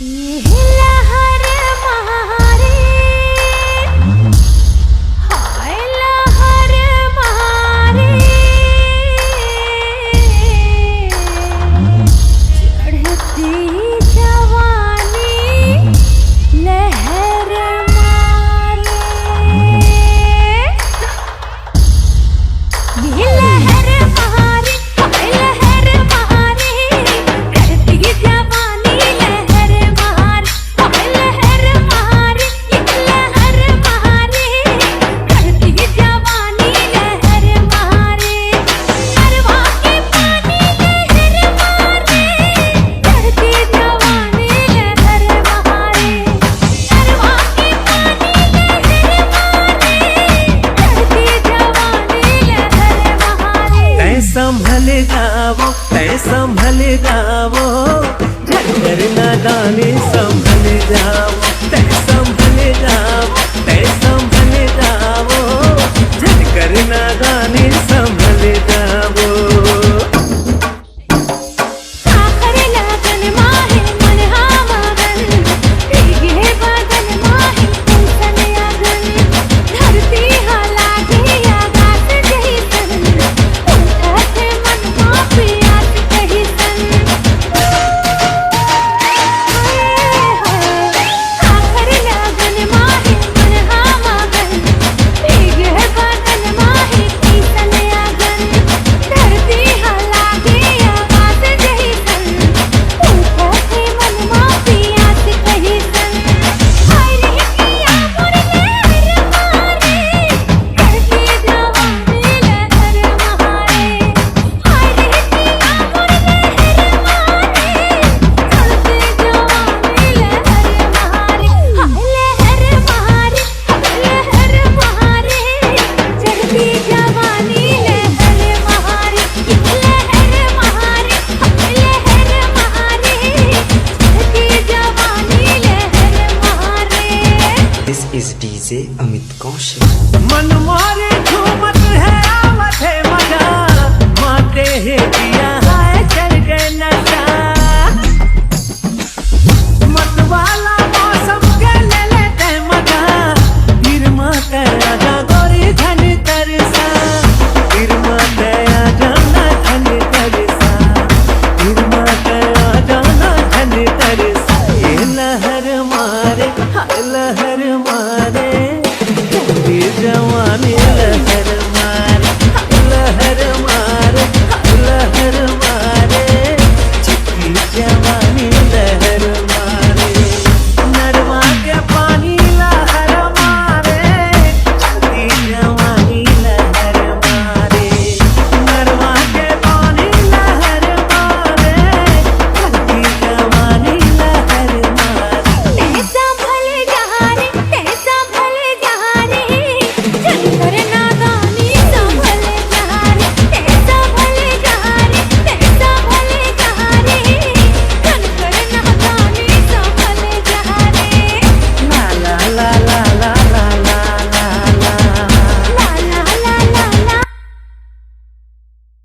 ये लहर मारे, हाय लहर मारे, चढ़ती जवानी लहर मारे। ये लहर मारे, हाय लहर मारे, चढ़ती जवानी लहर मारे, हाय लहर मारे, ये लहर मारे, चढ़ती जवानी लहर मारे। अरवा के पानी लहर मारे, चढ़ती जवानी लहर मारे। अरवा के पानी लहर मारे, चढ़ती जवानी लहर मारे। तै संभल जावो, तै संभल जावो, झटकर नादानी संभल जावो। तै संभल जावो, तै संभल जावो, झटकर नादानी संभल जावो। आखर लगन माहे मन हा मगन, भीगे बदन माहे फूसन अगन। धरती हा लागे आकाश जैसन, उठत मन मा प्यास कहिसन। आखर लगन माहे मन हा मगन, भीगे बदन माहे फूसन अगन। धरती हा लागे आकाश जैसन, उठत मन मा प्यास कहिसन। हाय रे पिया मोर लहर मारे, चढ़ती जवानी लहर मारे। हाय रे पिया मोर लहर मारे, चढ़ती जवानी लहर मारे। हाय लहर मारे, हाय लहर मारे, चढ़ती जवानी लहर मारे। ये लहर मारे, हाय लहर मारे, चढ़ती जवानी लहर मारे। This is DJ Amit Kaushik. मनवा